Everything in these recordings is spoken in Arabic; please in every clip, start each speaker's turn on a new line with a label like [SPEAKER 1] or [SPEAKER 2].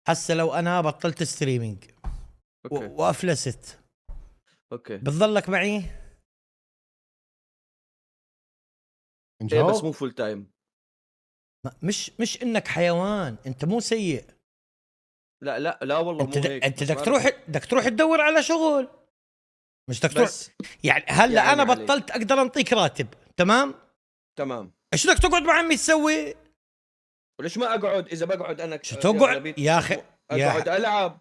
[SPEAKER 1] هسه لو انا بطلت ستريمينج
[SPEAKER 2] اوكي
[SPEAKER 1] وافلست
[SPEAKER 2] اوكي
[SPEAKER 1] بتضلك معي؟
[SPEAKER 2] ايه بس
[SPEAKER 3] نجاوب.
[SPEAKER 2] مو فول تايم.
[SPEAKER 1] مش انك حيوان، انت مو سيء.
[SPEAKER 2] لا لا لا والله
[SPEAKER 1] انت
[SPEAKER 2] مو هيك.
[SPEAKER 1] انت
[SPEAKER 2] بس
[SPEAKER 1] بدك تروح تدور على شغل، مش بدك تروح.
[SPEAKER 2] بس
[SPEAKER 1] يعني
[SPEAKER 2] يا
[SPEAKER 1] هلا
[SPEAKER 2] عيني
[SPEAKER 1] انا
[SPEAKER 2] عليك.
[SPEAKER 1] بطلت اقدر انطيك راتب، تمام؟
[SPEAKER 2] تمام.
[SPEAKER 1] ايش بدك تقعد مع عمي تسوي؟
[SPEAKER 2] وليش ما اقعد؟ اذا بقعد انا
[SPEAKER 1] شو
[SPEAKER 2] يا
[SPEAKER 1] تقعد
[SPEAKER 2] غبي
[SPEAKER 1] يا اخي؟
[SPEAKER 2] اقعد العب.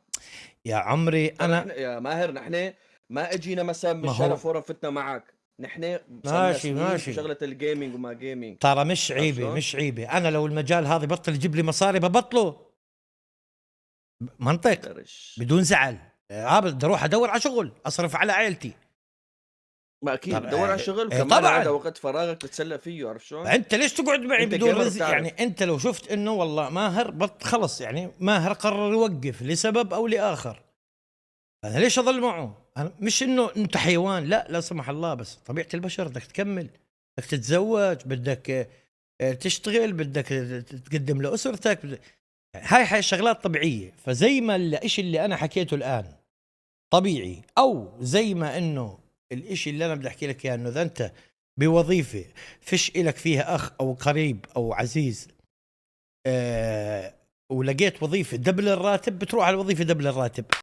[SPEAKER 1] يا عمري
[SPEAKER 2] ترى
[SPEAKER 1] انا
[SPEAKER 2] احنا يا ماهر نحن ما اجينا مثلا من
[SPEAKER 1] ما
[SPEAKER 2] الشارع
[SPEAKER 1] هو
[SPEAKER 2] فورا فتنا معك. نحن صار لنا
[SPEAKER 1] ماشي
[SPEAKER 2] سنين في
[SPEAKER 1] ماشي،
[SPEAKER 2] شغله الجيمنج وما جيمنج.
[SPEAKER 1] ترى مش
[SPEAKER 2] عرفت
[SPEAKER 1] عيبه
[SPEAKER 2] شلون؟
[SPEAKER 1] مش عيبه، انا لو المجال هذا بطل يجيب لي مصاري ببطله، منطق،
[SPEAKER 2] درش.
[SPEAKER 1] بدون زعل. بدي اروح ادور على شغل اصرف على عائلتي.
[SPEAKER 2] ما اكيد
[SPEAKER 1] ترى
[SPEAKER 2] دور على شغل
[SPEAKER 1] إيه
[SPEAKER 2] وكمان هذا
[SPEAKER 1] طبعا.
[SPEAKER 2] وقت فراغك تتسلى فيه. عرفت شلون؟
[SPEAKER 1] انت ليش تقعد معي
[SPEAKER 2] انت
[SPEAKER 1] بدون
[SPEAKER 2] جيمر
[SPEAKER 1] رزق؟ يعني
[SPEAKER 2] بتعرف.
[SPEAKER 1] انت لو شفت انه والله ماهر خلص، يعني ماهر قرر يوقف لسبب او لاخر، انا ليش اظل معه؟ أنا مش انه انت حيوان، لا لا سمح الله، بس طبيعه البشر بدك تكمل، بدك تتزوج، بدك تشتغل، بدك تقدم لاسرتك، هاي شغلات طبيعيه. فزي ما الشيء اللي انا حكيته الان طبيعي، او زي ما انه الاشي اللي انا بدي احكي لك اياه، انه اذا انت بوظيفه فيش إلك فيها اخ او قريب او عزيز ولقيت وظيفه دبل الراتب، بتروح على الوظيفه دبل الراتب.